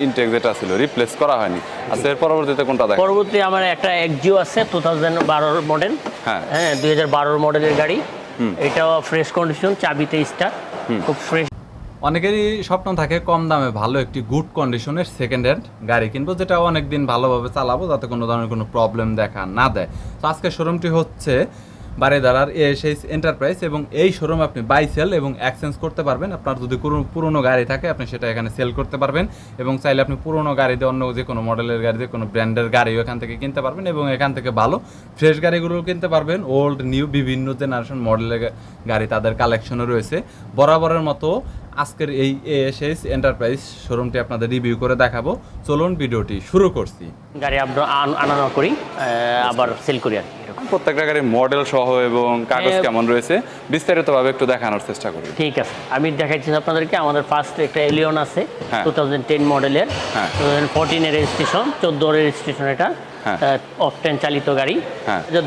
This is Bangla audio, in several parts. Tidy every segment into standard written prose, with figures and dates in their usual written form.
ইনটেক যেটা ছিল রিপ্লেস করা হয়নি। আচ্ছা, এর পরবর্তীতে কোনটা দেখেন? পরবর্তী আমার একটা এক্সিও আছে 2012 মডেল। হ্যাঁ, 2012 মডেলের গাড়ি। এটাও ফ্রেশ কন্ডিশন, চাবিতে স্টার্ট, খুব ফ্রেশ। অনেকেরই স্বপ্ন থাকে কম দামে ভালো একটি গুড কন্ডিশনের সেকেন্ড হ্যান্ড গাড়ি কিনবো, যেটা অনেকদিন ভালোভাবে চালাবো, যাতে কোনো ধরনের কোনো প্রবলেম দেখা না দেয়। তো আজকের শোরুমটি হচ্ছে বারিধারার এএসএইচ এন্টারপ্রাইজ, এবং এই শোরুমে আপনি বাই সেল এবং এক্সচেঞ্জ করতে পারবেন। আপনার যদি কোনো পুরনো গাড়ি থাকে আপনি সেটা এখানে সেল করতে পারবেন, এবং চাইলে আপনি পুরনো গাড়ি দিয়ে অন্য যে কোনো মডেলের গাড়ি দিয়ে কোনো ব্র্যান্ডের গাড়িও এখান থেকে কিনতে পারবেন, এবং এখান থেকে ভালো ফ্রেশ গাড়িগুলোও কিনতে পারবেন। ওল্ড নিউ বিভিন্ন জেনারেশন মডেলের গাড়ি তাদের কালেকশনও রয়েছে। বরাবরের মতো আজকের এই এএসএইচ এন্টারপ্রাইজ শোরুমটি আপনাদের রিভিউ করে দেখাবো। চলুন ভিডিওটি শুরু করছি। গাড়ি আমরা আনানো করি, আবার সেল করি আর কি। প্রত্যেকটা গাড়ির মডেল সহ এবং কাগজ কেমন রয়েছে বিস্তারিতভাবে একটু দেখানোর চেষ্টা করি। ঠিক আছে, আমি দেখাচ্ছি আপনাদেরকে। আমাদের ফার্স্ট একটা এলিয়ন আছে 2010 মডেলের, 2014 এর রেজিস্ট্রেশন, 14 এর রেজিস্ট্রেশন। এটা অকটেন চালিত গাড়ি।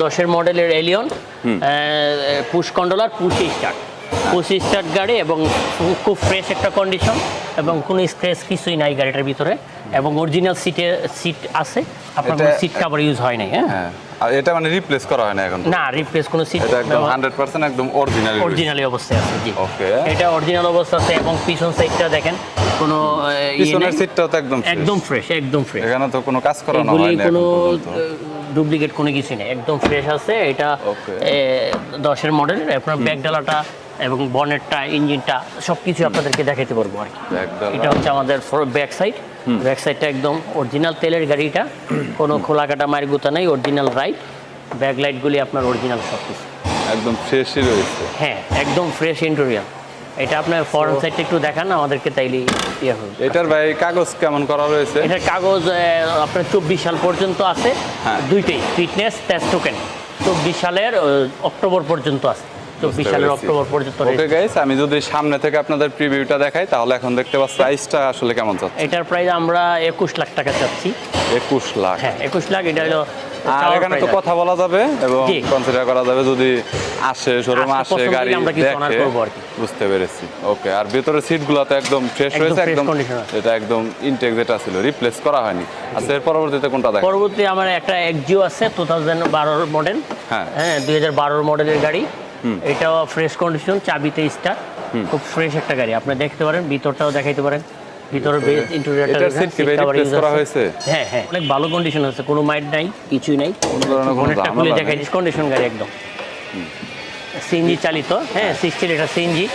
10 মডেলের Allion, push controller, push start গাড়ি, এবং খুব ফ্রেশ একটা কন্ডিশন, এবং কোনো স্ক্র্যাচ কিছুই নাই গাড়িটার ভিতরে, এবং অরিজিনাল সিট আছে। আপনার কোনো সিট কভার ইউজ হয় নাই। হ্যাঁ, আর এটা মানে রিপ্লেস করা হয় না এখন? না, রিপ্লেস কোনো সিট, এটা একদম 100% একদম অরিজিনাল অবস্থায় আছে। জি, ওকে, এটা অরিজিনাল অবস্থা আছে। এবং পিছন সাইডটা দেখেন, কোনো পিছনের সিটটাও তো একদম ফ্রেশ, একদম ফ্রেশ। এখানে তো কোনো কাজ করানো হয় না, কোনো ডুপ্লিকেট কোনো কিছু নেই, একদম ফ্রেশ আছে। এটা 10 এর মডেল। আপনার ব্যাক ডালাটা এবং বনেটটা, ইঞ্জিনটা সবকিছু আপনাদেরকে দেখাতে পারবো আর কি। এটা হচ্ছে আমাদের ব্যাক সাইডটা একদম অরিজিনাল তেলের গাড়িটা, কোনো খোলা কাটা মায়ের গুতা নেই, অরিজিনাল রাইট। ব্যাক লাইটগুলি আপনার অরিজিনাল সবকিছু একদম ফ্রেশই রয়েছে। হ্যাঁ, একদম ফ্রেশ ইন্টেরিয়র। এটা আপনার ফরন্ট সাইডটা একটু দেখান আমাদেরকে, তাইলে ইয়ে হবে। এটার ভাই কাগজ কেমন করা রয়েছে? এটার কাগজ আপনার 24 সাল পর্যন্ত আছে। দুইটাই ফিটনেস টেস্ট টোকেন 24 সালের অক্টোবর পর্যন্ত আছে। 24 সালের অক্টোবর পর্যন্ত। ওকে গাইস, আমি যদি সামনে থেকে আপনাদের প্রিভিউটা দেখাই, তাহলে এখন দেখতে পাচ্ছি প্রাইসটা আসলে কেমন চাচ্ছি? এটার প্রাইস আমরা 21 লাখ টাকা চাচ্ছি। 21 লাখ? হ্যাঁ, 21 লাখ। এটা হলো, আর এখানে তো কথা বলা যাবে এবং কনসিডার করা যাবে যদি আসে, শোরুমে আসে, গাড়ি দেখে। বুঝতে পেরেছি। ওকে, আর ভিতরে সিটগুলো তো একদম ফ্রেশ রয়েছে, একদম এটা একদম ইনটেক যেটা ছিল রিপ্লেস করা হয়নি। আচ্ছা, এর পরবর্তীতে কোনটা দেখেন? পরবর্তী আমার একটা এক্সিও আছে 2012 মডেল। 2012 মডেলের গাড়ি। এটাও ফ্রেশ কন্ডিশন, চাবিতে স্টার্ট, খুব ফ্রেশ একটা গাড়ি। আপনি দেখতে পারেন, ভিতরটাও দেখাইতে পারেন। ভিতরে বেস ইন্টেরিয়রটা করা হয়েছে। হ্যাঁ, অনেক ভালো কন্ডিশন আছে, কোনো মাইট নাই, কিছুই নাই। অনেকটা খুলে দেখাই দিস, কন্ডিশন গাড়ি একদম। সিএনজি চালিত, 60 litre CNG.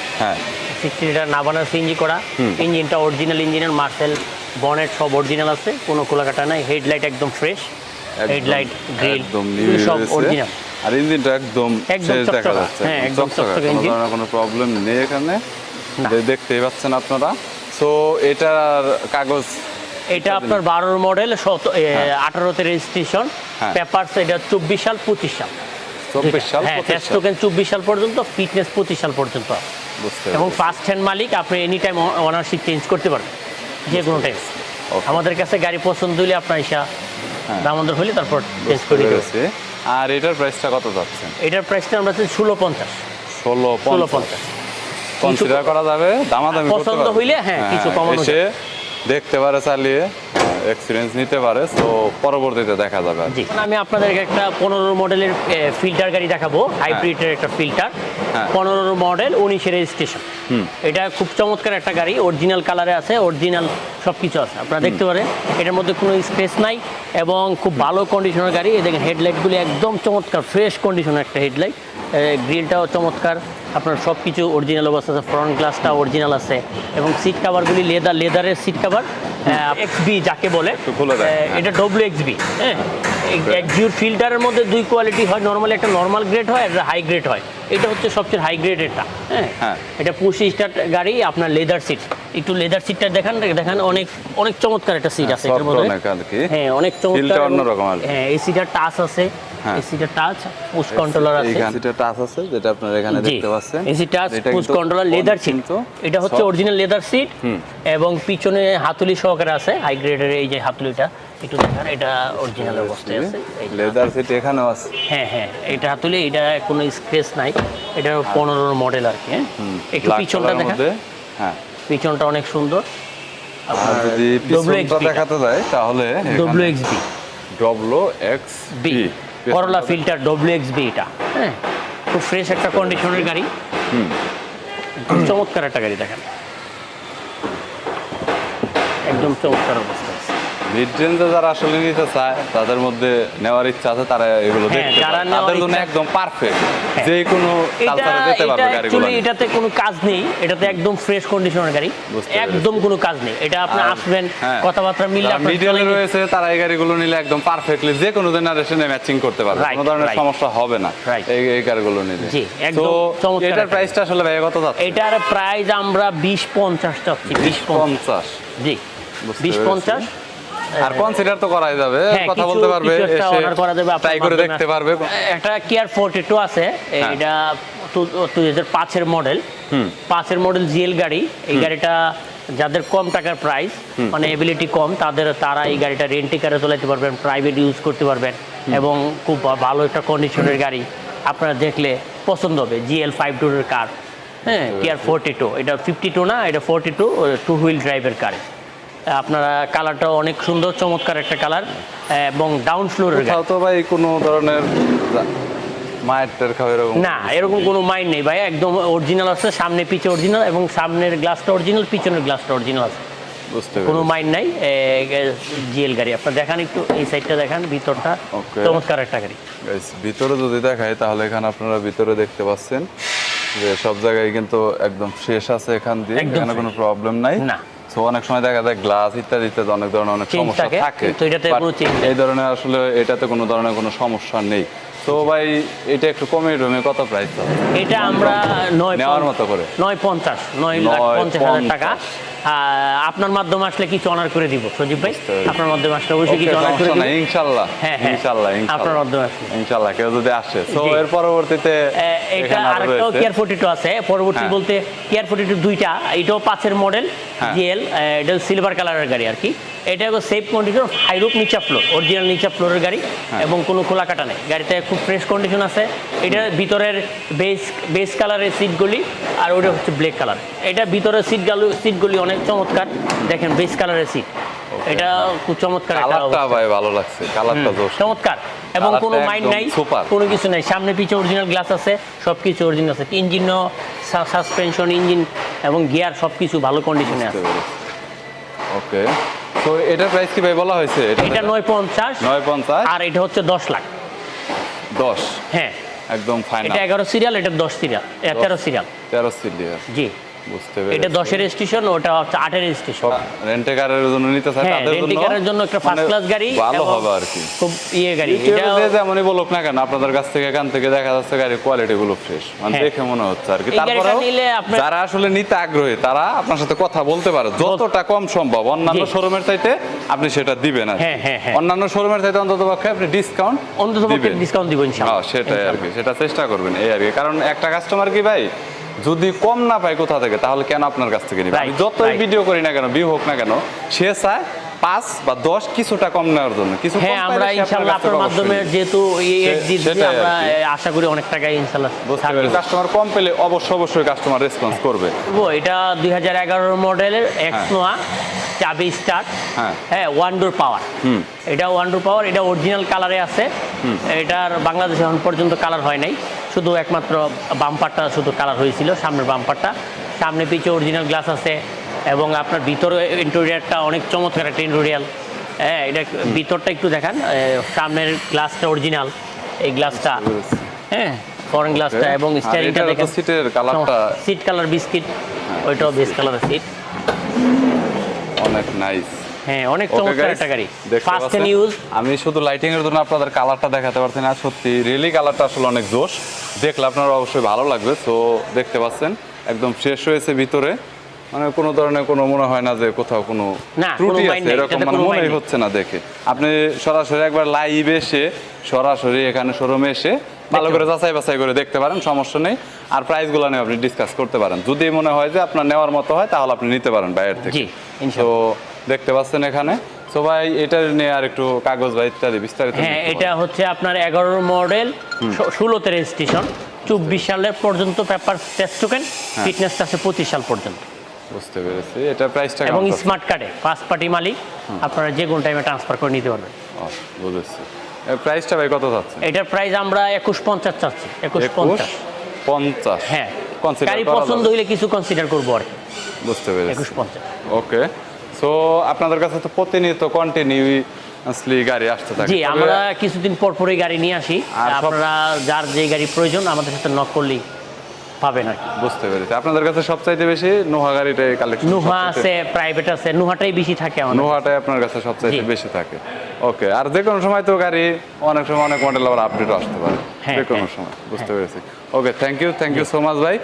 60 litre Navana CNG করা। ইঞ্জিনটা অরিজিনাল ইঞ্জিনের, মার্সেল বনেট সব অরিজিনাল আছে, কোনো খোলাকাটা নাই। হেডলাইট একদম ফ্রেশ, হেডলাইট গ্রিল সব অরিজিনাল। আর ইঞ্জিনটা একদম ফ্রেশ দেখা যাচ্ছে। হ্যাঁ, একদম চকচকে ইঞ্জিন, কোনো প্রবলেম নেই এখানে, দেখতেই পাচ্ছেন আপনারা। সো এটার কাগজ, এটা আপনার 12 মডেল, 18তে রেজিস্ট্রেশন, পেপারস এটা 24 সাল 25 সাল। 24 সাল, টেস্ট টোকেন 24 সাল পর্যন্ত, ফিটনেস 25 সাল পর্যন্ত। এবং ফার্স্ট হ্যান্ড মালিক, আপনি এনি টাইম ওনারশিপ চেঞ্জ করতে পারবেন, যে কোনো টাইম। আমাদের কাছে গাড়ি পছন্দ হলে আপনার দামোদর হলে তারপর চেঞ্জ করে দিতে। আর এটার প্রাইসটা কত যাচ্ছে? এটার প্রাইসটা আমরা 1650। 1650 কনসিডার করা যাবে, দামাদামি করতে পছন্দ হইলে কিছু কমানো যাবে, দেখতে পারে, চালিয়ে এক্সপিরিয়েন্স নিতে পারে। তো পরবর্তীতে দেখা যাবে। জি, আমি আপনাদেরকে একটা 15 মডেলের ফিল্টার গাড়ি দেখাবো, হাইব্রিডের একটা ফিল্টার। 15 মডেল, 19 এর রেজিস্ট্রেশন। এটা খুব চমৎকার একটা গাড়ি, অরিজিনাল কালারে আছে, অরিজিনাল সবকিছু আছে, আপনারা দেখতে পারেন। এটার মধ্যে কোনো স্পেস নাই, এবং খুব ভালো কন্ডিশনের গাড়ি। দেখেন হেডলাইটগুলি একদম চমৎকার, ফ্রেশ কন্ডিশনের একটা হেডলাইট। গ্রিলটাও চমৎকার, আপনার সব কিছু অরিজিনাল অবস্থা আছে। ফ্রন্ট গ্লাসটা অরিজিনাল আছে, এবং সিট কাভারগুলি লেদারের সিট কাভার, এক্সবি যাকে বলে। এটা WXB। এক্সিওর ফিল্টারের মধ্যে দুই কোয়ালিটি হয়, নর্মালি একটা নর্মাল গ্রেড হয়, আর হাই গ্রেড হয়। এটা হচ্ছে সবচেয়ে হাই গ্রেডেরটা। এটা পুশ স্টার্ট গাড়ি, আপনার লেদার সিট। একটু লেদার সিটটা দেখান, অনেক চমৎকার একটা সিট আছে এটার মধ্যে। অনেক চমৎকার, এসিটা টাচ আছে, এসিটা টাচ, পুশ কন্ট্রোলার আছে। এসিটা টাচ আছে, যেটা আপনারা এখানে দেখতে পাচ্ছেন। AC touch, push controller, leather seat. এটা হচ্ছে অরিজিনাল লেদার সিট, এবং পিছনে হাতুলি সহকারে আছে, হাই গ্রেডের। এই যে হাতুলিটা একটু দেখান, এটা অরিজিনাল অবস্থায় আছে। লেদার সিট এখানেও আছে। হ্যাঁ, এটা হাতুলি, এটা কোনো স্ক্র্যাচ নাই। এটা 15 মডেল আর কি। একটু পিছনটা দেখেন, পিছনটা অনেক সুন্দর। আর যদি পিছনটা দেখাতে যায় তাহলে WXB WXB করোলা ফিল্টার WXB এটা, হ্যাঁ খুব ফ্রেশ একটা কন্ডিশনের গাড়ি, খুব চমৎকার একটা গাড়ি দেখেন, একদম চমৎকার অবস্থা আছে। মিড রেঞ্জে যারা আসলে নিতে চায় তাদের মধ্যে নেওয়ার ইচ্ছা আছে, তারা এগুলো দেখতে যারা পারে, নেওয়ার তাদের জন্য ইচ্ছা- একদম পারফেক্ট, যে কোনো কালচারে যেতে পারবে গাড়িগুলো। অ্যাকচুয়ালি এটাতে কোনো কাজ নেই, এটাতে একদম ফ্রেশ কন্ডিশনের গাড়ি, বুঝতে পেরেছি। একদম কোনো কাজ নেই। এটা আপনি আসবেন, কথাবার্তা মিললে আপনার মিডিয়ালে রয়েছে তারা এই গাড়িগুলো নিলে একদম পারফেক্টলি যে কোনো জেনারেশনে ম্যাচিং করতে পারবে, Right, কোনো ধরনের right. সমস্যা হবে না Right. এই গাড়িগুলো নিলে। জি, একদম তো চমৎকার এটার একটা প্রাইসটা আসলে ভাই কত যাচ্ছে? এটার প্রাইস আমরা 20-50 চাচ্ছি, 20-50 জি, বুঝতে 20-50। আর কনসিডার তো করাই যাবে, হ্যাঁ, কথা কিছু- বলতে পারবে, কিছু একটা এসে order করা যাবে, আপনার ট্রাই করে মাধ্যমে দেখতে পারবে। একটা কিয়ার 42 আছে, এটা 2005 এর মডেল, 5 এর মডেল জিএল গাড়ি। এই গাড়িটা যাদের কম টাকার প্রাইস, মানে এবিলিটি কম, তারা এই গাড়িটা রেন্টি কারে চালাতে পারবেন, প্রাইভেট ইউজ করতে পারবেন, এবং খুব ভালো একটা কন্ডিশনের গাড়ি, আপনারা দেখলে পছন্দ হবে। জিএল 52 এর কার, হ্যাঁ কিয়ার 42, এটা 52 না, এটা 42 টু হুইল ড্রাইভের কার। আপনারা কালারটাও অনেক সুন্দর, চমৎকার একটা কালার, এবং ডাউন ফ্লোরের গাড়ি। কোথাও তো ভাই কোনো ধরনের মায়ের টের খাওয়া এরকম না, এরকম কোনো মাইন্ড নেই ভাই, একদম অরিজিনাল আছে, সামনে পিছে অরিজিনাল, এবং সামনের গ্লাসটা অরিজিনাল, পিছনের গ্লাসটা অরিজিনাল আছে, বুঝতে কোনো পেরেছি। মাইন্ড নাই। জিএল গাড়ি আপনার দেখান, একটু এই সাইডটা দেখান, ভিতরটা Okay. চমৎকার একটা গাড়ি। Guys, ভিতরে যদি দেখাই তাহলে এখানে আপনারা ভিতরে দেখতে পাচ্ছেন যে সব জায়গায় কিন্তু একদম ফ্রেশ আছে, এখান দিয়ে একদম এখানে কোনো প্রবলেম নাই। না। তো অনেক সময় দেখা যায় গ্লাস ইত্যাদি ইত্যাদি অনেক ধরনের অনেক Change সমস্যা থাকে, থাকে, কিন্তু এটাতে But কোনো change নেই। এই ধরনের আসলে এটাতে কোনো ধরনের কোনো সমস্যা নেই। তো ভাই এটা একটু কমে রুমে কত প্রাইস? এটা আমরা নেওয়ার মতো করে 9,50,000 টাকা। আপনার মাধ্যমে আসলে কিছু অনার করে দিব সজীব ভাই, আপনার মাধ্যমে আসলে অবশ্যই কিছু অনার করে দিব। ইনশাআল্লাহ হ্যাঁ, হ্যাঁ, ইনশাআল্লাহ আপনার মাধ্যমে আসলে ইনশাআল্লাহ কেউ যদি আসে তো জি। এর পরবর্তীতে এটা এখানে আরো আরেকটাও রয়েছে। কিয়ার 42 আছে, পরবর্তী হ্যাঁ। বলতে কিয়ার 42 দুইটা, এটাও 5 এর মডেল হ্যাঁ। জিএল, এটা সিলভার কালারের গাড়ি আর কি। এটা হলো সেফ কন্ডিশন, হাইরুপ নিচা ফ্লোর, অরিজিনাল নিচা ফ্লোরের গাড়ি, এবং কোনো খোলা কাটা নেই, গাড়িতে খুব ফ্রেশ কন্ডিশন আছে। এটার ভিতরের বেস কালারের সিটগুলি, আর ওটা হচ্ছে ব্ল্যাক কালার। এটা ভিতরের সিটগুলি অনেক চমৎকার, দেখেন বেস কালারের সিট, এটা খুব চমৎকার একটা কালারটা অবস্থা। ভাই ভালো লাগছে, কালারটা জোশ। চমৎকার, এবং কালারটা কোনো মাইন্ড একদম নাই, সুপার। কোনো কিছু নাই, সামনে পিছে অরিজিনাল গ্লাস আছে, সব কিছু অরিজিনাল আছে, ইঞ্জিনও, সাসপেনশন, ইঞ্জিন এবং গিয়ার সব কিছু ভালো কন্ডিশনে আছে। ওকে, তো এটার প্রাইস কি ভাই বলা হয়েছে? এটা 9,50, 950 আর এটা হচ্ছে 10 লাখ। 10 হ্যাঁ, একদম ফাইনাল। এটা 11 সিরিয়াল, এটা 10 সিরিয়াল, 13 সিরিয়াল 13 সিরিয়াল, জি। বুঝতে এটা পেরেছি। 10 এর স্টেশন, ওটা হচ্ছে 8 এর স্টেশন। রেন্টে কারের জন্য নিতে চাই হ্যাঁ, তাদের জন্য রেন্টি কারের জন্য একটা ফার্স্ট মানে ক্লাস গাড়ি, ভালো এবং হবে আর কি। খুব গাড়ি। ইউটিউবে এটা যে যেমনই বলুক না কেন, আপনাদের কাছ থেকে এখান থেকে দেখা যাচ্ছে গাড়ির কোয়ালিটি গুলো ফ্রেশ, মানে হ্যাঁ। দেখে মনে হচ্ছে আর কি। এই গাড়িটা তারপরেও নিলে আপনার- যারা আসলে নিতে আগ্রহী তারা আপনার সাথে কথা বলতে পারে, যতটা কম সম্ভব অন্যান্য জি। শোরুমের চাইতে আপনি সেটা দিবেন আর কি। হ্যাঁ, হ্যাঁ, হ্যাঁ। অন্যান্য শোরুমের চাইতে অন্ততপক্ষে আপনি ডিসকাউন্ট অন্ততপক্ষে ডিসকাউন্ট দিব ইনশাআল্লাহ। হ্যাঁ, সেটাই আর কি, সেটা চেষ্টা করবেন এই আর কি। কারণ একটা কাস্টমার কি ভাই যদি কম না পায় কোথা থেকে, তাহলে কেন আপনার কাছ থেকে নিবে? Right, আমি যতই right. ভিডিও করি না কেন, ভিউ হোক না কেন, সে চায় 5 বা 10 কিছুটা কম নেওয়ার জন্য, কিছু কম হ্যাঁ, পাইলে আমরা সে আপনার ইনশাআল্লাহ কাছ থেকে আপনার মাধ্যমে অবশ্যই নিবে। যেহেতু সেটাই আর আমরা কি। আশা করি অনেক টাকা ইনশাআল্লাহ বুঝতে ছাড় পেরেছি, দিব। কাস্টমার কম পেলে অবশ্যই কাস্টমার রেসপন্স করবে। এটা 2011 মডেলের এক্স নোয়া, চাবি স্টার্ট, হ্যাঁ। হ্যাঁ, ওয়ান ডোর পাওয়ার। এটা ওয়ান ডোর পাওয়ার, এটা অরিজিনাল কালারে আছে। এটার বাংলাদেশে এখন পর্যন্ত কালার হয় নাই, শুধু একমাত্র বাম্পারটা শুধু কালার হয়েছিল, সামনের বাম্পারটা। সামনে পিছে অরিজিনাল গ্লাস আছে, এবং আপনার ভিতরে ইন্টেরিয়রটা অনেক চমৎকার একটা ইন্টেরিয়র। হ্যাঁ, এটা ভিতরটা একটু দেখান, সামনের গ্লাসটা অরিজিনাল, এই গ্লাসটা, হ্যাঁ ফরেন গ্লাসটা, এবং স্টিয়ারিংটা দেখেন, সিটের কালারটা সিট কালার বিস্কিট, ওইটাও বেস কালারের সিট। অনেক নাইস। হ্যাঁ, অনেক চমৎকার একটা গাড়ি, ফার্স্ট এন্ড ইউজ। আমি শুধু লাইটিং এর জন্য আপনাদের কালারটা দেখাতে পারছি না, সত্যি রিয়েলি কালারটা আসলে অনেক জোশ, দেখলে আপনারা অবশ্যই ভালো লাগবে। তো দেখতে পাচ্ছেন একদম ফ্রেশ হয়েছে ভিতরে, মানে কোনো ধরনের কোনো মনে হয় না যে কোথাও কোনো না, ত্রুটি কোনো আছে মাইন্ড নেই, এরকম, এটাতে মানে কোনো মনেই মাইন্ড নেই। হচ্ছে না দেখে। আপনি সরাসরি একবার লাইভ এসে সরাসরি এখানে শোরুমে এসে ভালো করে যাচাই বাছাই করে দেখতে পারেন, সমস্যা নেই। আর প্রাইসগুলো নিয়ে আপনি ডিসকাস করতে পারেন, যদি মনে হয় যে আপনার নেওয়ার মতো হয় তাহলে আপনি নিতে পারেন বাইরের থেকে। জি, তো ইনশাআল্লাহ। দেখতে পাচ্ছেন এখানে। তো ভাই এটা নিয়ে আর একটু কাগজ বা ইত্যাদি বিস্তারিত হ্যাঁ, বলতে এটা পারেন। হচ্ছে আপনার 11 মডেল, 16তে রেজিস্ট্রেশন, 24 সালের পর্যন্ত পেপার টেস্ট টোকেন, ফিটনেস আছে 25 সাল পর্যন্ত। বুঝতে পেরেছি। এটা প্রাইসটা এবং স্মার্ট কার্ডে ফার্স্ট পার্টি মালিক, আপনারা যে কোনো টাইমে ট্রান্সফার করে নিতে পারবেন। বুঝেছি। প্রাইসটা ভাই কত যাচ্ছে? এটার প্রাইস আমরা 2150 চাচ্ছি। 2150। হ্যাঁ, গাড়ি পছন্দ হইলে কিছু কনসিডার করবো আর কি। বুঝতে পেরেছি। 2150। ওকে, সো আপনাদের কাছে তো প্রতিনিয়ত কন্টিনিউয়াসলি গাড়ি আসতে থাকে। জি, আমরা কিছুদিন পর পরই গাড়ি নিয়ে আসি। আপনারা যার যে গাড়ি প্রয়োজন আমাদের সাথে নক করলেই পাবেন আর কি। বুঝতে পেরেছি। আপনাদের কাছে সবচাইতে বেশি নোহা গাড়িটাই কালেকশন? নোহা আছে, প্রাইভেট আছে, নোহাটাই বেশি থাকে আমাদের। নোহাটাই আপনার কাছে সবচাইতে বেশি থাকে। ওকে, আর যে কোনো সময় তো গাড়ি অনেক সময় অনেক মডেল আবার আপডেটও আসতে পারে যে কোনো সময়। বুঝতে পেরেছি। Okay, thank you so much ভাই।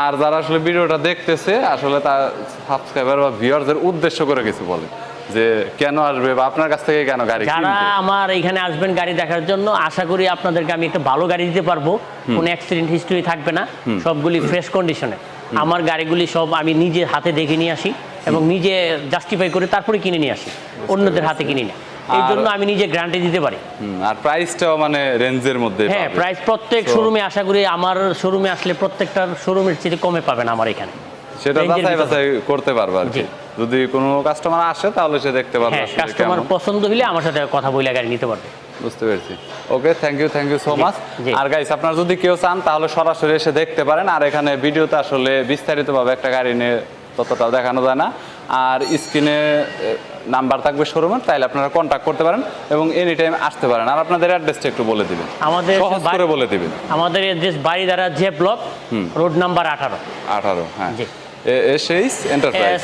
আর যারা আসলে ভিডিওটা দেখতেছে আসলে তার সাবস্ক্রাইবার বা ভিউয়ারদের উদ্দেশ্য করে কিছু বলে যে কেন আসবে বা আপনার কাছ থেকে কেন গাড়ি কিনবে? যারা আমার এখানে আসবেন গাড়ি দেখার জন্য, আশা করি আপনাদেরকে আমি একটা ভালো গাড়ি দিতে পারবো। কোনো অ্যাক্সিডেন্ট হিস্টরি থাকবে না, সবগুলি ফ্রেশ কন্ডিশনে। আমার গাড়িগুলি সব আমি নিজে হাতে দেখে নিয়ে আসি এবং নিজে জাস্টিফাই করে তারপরে কিনে নিয়ে আসি, অন্যদের হাতে কিনি না। এই জন্য আমি নিজে গ্যারান্টি দিতে পারি। আর প্রাইসটাও মানে রেঞ্জের মধ্যে? হ্যাঁ, প্রাইস প্রত্যেক শোরুমে, আশা করি আমার শোরুমে আসলে প্রত্যেকটা শোরুমের চেয়ে কমে পাবেন আমার এখানে। সেটা যাচাই বাছাই করতে পারবে আর কি। যদি কোনো কাস্টমার আসে তাহলে সে দেখতে পারবে। হ্যাঁ, কাস্টমার পছন্দ হলে আমার সাথে কথা বলে গাড়ি নিতে পারবে। বুঝতে পেরেছি। Okay, thank you so much. আর গাইস, আপনারা যদি কেউ চান তাহলে সরাসরি এসে দেখতে পারেন। আর এখানে ভিডিওতে আসলে বিস্তারিতভাবে একটা গাড়ি নিয়ে ততটা দেখানো যায় না। আর স্ক্রিনে নাম্বার থাকবে শোরুমের, তাইলে আপনারা কন্ট্যাক্ট করতে পারেন এবং এনি টাইম আসতে পারেন। আর আপনাদের অ্যাড্রেসটা একটু বলে দিবেন, আমাদের সহজ করে বলে দিবেন। আমাদের address Baridhara J block, road number 18। হ্যাঁ, এসএইচ এন্টারপ্রাইজ।